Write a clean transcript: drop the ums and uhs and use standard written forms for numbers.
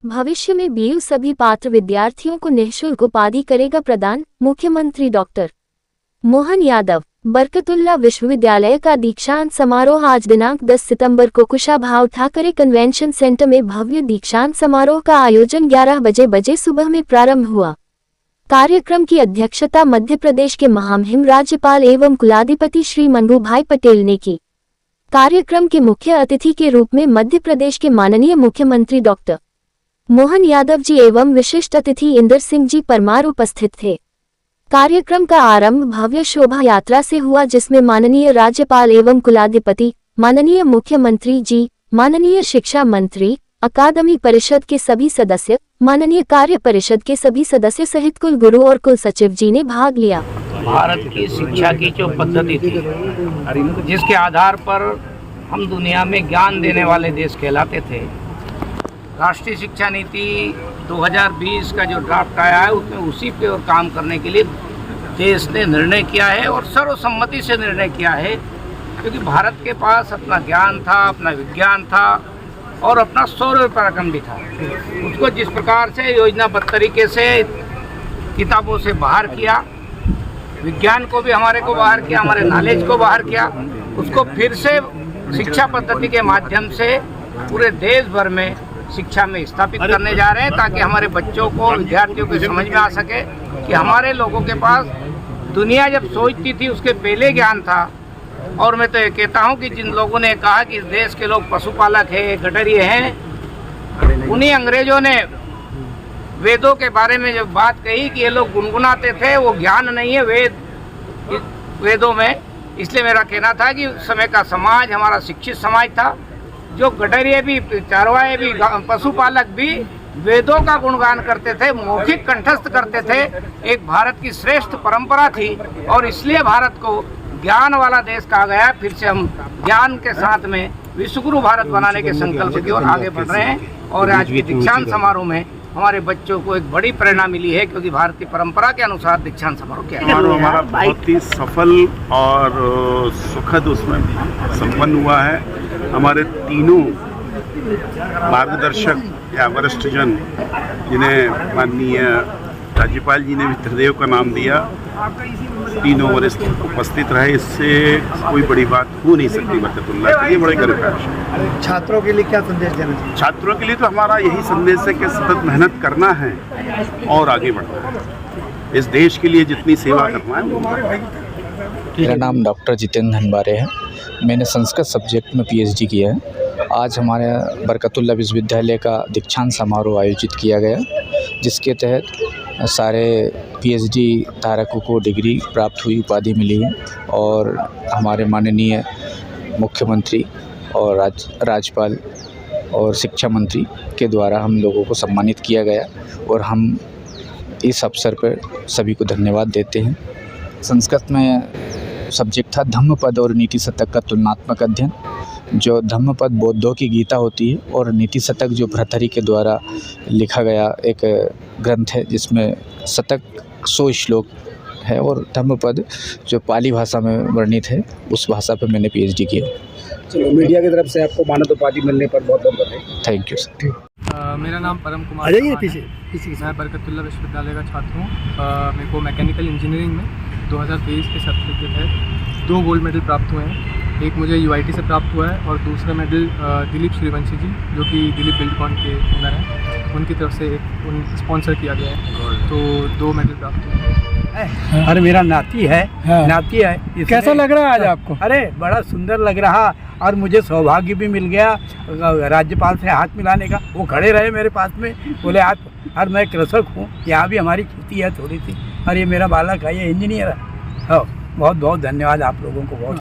भविष्य में बीयू सभी पात्र विद्यार्थियों को निःशुल्क उपाधि करेगा प्रदान, मुख्यमंत्री डॉक्टर मोहन यादव। बरकतुल्ला विश्वविद्यालय का दीक्षांत समारोह आज दिनांक 10 सितंबर को कुशाभाऊ ठाकरे कन्वेंशन सेंटर में भव्य दीक्षांत समारोह का आयोजन 11 बजे सुबह में प्रारंभ हुआ। कार्यक्रम की अध्यक्षता मध्य प्रदेश के महामहिम राज्यपाल एवं कुलाधिपति श्री मंगूभाई पटेल ने की। कार्यक्रम के मुख्य अतिथि के रूप में मध्य प्रदेश के माननीय मुख्यमंत्री डॉक्टर मोहन यादव जी एवं विशिष्ट अतिथि इंदर सिंह जी परमार उपस्थित थे। कार्यक्रम का आरंभ भव्य शोभा यात्रा से हुआ, जिसमें माननीय राज्यपाल एवं कुलाधिपति, माननीय मुख्यमंत्री जी, माननीय शिक्षा मंत्री, अकादमी परिषद के सभी सदस्य, माननीय कार्य परिषद के सभी सदस्य सहित कुल गुरु और कुल सचिव जी ने भाग लिया। भारत की शिक्षा की जो पद्धति थी, जिसके आधार पर हम दुनिया में ज्ञान देने वाले देश कहलाते थे, राष्ट्रीय शिक्षा नीति 2020 का जो ड्राफ्ट आया है उसमें उसी पे और काम करने के लिए देश ने निर्णय किया है और सर्वसम्मति से निर्णय किया है, क्योंकि भारत के पास अपना ज्ञान था, अपना विज्ञान था और अपना शौर्य पराक्रम भी था। उसको जिस प्रकार से योजनाबद्ध तरीके से किताबों से बाहर किया, विज्ञान को भी हमारे को बाहर किया, हमारे नॉलेज को बाहर किया, उसको फिर से शिक्षा पद्धति के माध्यम से पूरे देश भर में शिक्षा में स्थापित करने जा रहे हैं, ताकि हमारे बच्चों को, विद्यार्थियों को समझ में आ सके कि हमारे लोगों के पास दुनिया जब सोचती थी उसके पहले ज्ञान था। और मैं तो ये कहता हूँ कि जिन लोगों ने कहा कि इस देश के लोग पशुपालक हैं, गडरिये हैं, उन्हीं अंग्रेजों ने वेदों के बारे में जब बात कही कि ये लोग गुनगुनाते थे, वो ज्ञान नहीं है वेदों में। इसलिए मेरा कहना था कि उस समय का समाज हमारा शिक्षित समाज था, जो गडरिये भी, चारवाए भी, पशुपालक भी वेदों का गुणगान करते थे, मौखिक कंठस्थ करते थे। एक भारत की श्रेष्ठ परंपरा थी और इसलिए भारत को ज्ञान वाला देश कहा गया। फिर से हम ज्ञान के साथ में विश्वगुरु भारत बनाने के संकल्प की ओर आगे बढ़ रहे हैं और आज के दीक्षांत समारोह में हमारे बच्चों को एक बड़ी प्रेरणा मिली है, क्योंकि भारतीय परंपरा के अनुसार दीक्षांत समारोह किया हमारा बहुत ही सफल और सुखद उसमें संपन्न हुआ है। हमारे तीनों मार्गदर्शक या वरिष्ठ जन, जिन्हें माननीय राज्यपाल जी ने भी त्रिदेव का नाम दिया, तीनों वरिष्ठ उपस्थित रहे। इससे कोई बड़ी बात हो नहीं सकती बरकतुल्ला के लिए। बड़े गर्व का विषय। छात्रों के लिए क्या संदेश देना चाहिए? छात्रों के लिए तो हमारा यही संदेश है कि सतत मेहनत करना है और आगे बढ़ना है, इस देश के लिए जितनी सेवा करना है। मेरा नाम डॉक्टर जितेंद्र धनबारे है। मैंने संस्कृत सब्जेक्ट में PhD किया है। आज हमारे बरकतुल्ला विश्वविद्यालय का दीक्षांत समारोह आयोजित किया गया, जिसके तहत सारे PhD धारकों को डिग्री प्राप्त हुई, उपाधि मिली है और हमारे माननीय मुख्यमंत्री और राज्यपाल और शिक्षा मंत्री के द्वारा हम लोगों को सम्मानित किया गया और हम इस अवसर पर सभी को धन्यवाद देते हैं। संस्कृत में सब्जेक्ट था धम्मपद और नीति शतक का तुलनात्मक अध्ययन। जो धम्मपद बौद्धों की गीता होती है और नीति शतक जो भर्तृहरि के द्वारा लिखा गया एक ग्रंथ है, जिसमें शतक 100 श्लोक है और धम्मपद जो पाली भाषा में वर्णित है, उस भाषा पर मैंने PhD किया। चलो, मीडिया की तरफ से आपको मानद उपाधि मिलने पर बहुत बहुत बधाई। Thank you sir. मेरा नाम परम कुमार है। मैं बरकतुल्ला विश्वविद्यालय का छात्र हूँ। मेरे को मैकेनिकल इंजीनियरिंग में 2023 के सत्र के तहत 2 गोल्ड मेडल प्राप्त हुए हैं। एक मुझे UIT से प्राप्त हुआ है और दूसरा मेडल दिलीप सूर्यवंशी जी, जो कि दिलीप बिल्डकॉन के ओनर हैं, उनकी तरफ से स्पॉन्सर किया गया है। तो 2 मेडल प्राप्त हुए हैं। अरे मेरा नाती है। हाँ। नाती है। कैसा लग रहा है आज आपको? अरे बड़ा सुंदर लग रहा, और मुझे सौभाग्य भी मिल गया राज्यपाल से हाथ मिलाने का। वो खड़े रहे मेरे पास में, बोले हाथ। और मैं कृषक हूँ, यहाँ भी हमारी खेती है थोड़ी सी, और ये मेरा बालक है, ये इंजीनियर है। हाँ, बहुत बहुत धन्यवाद आप लोगों को। बहुत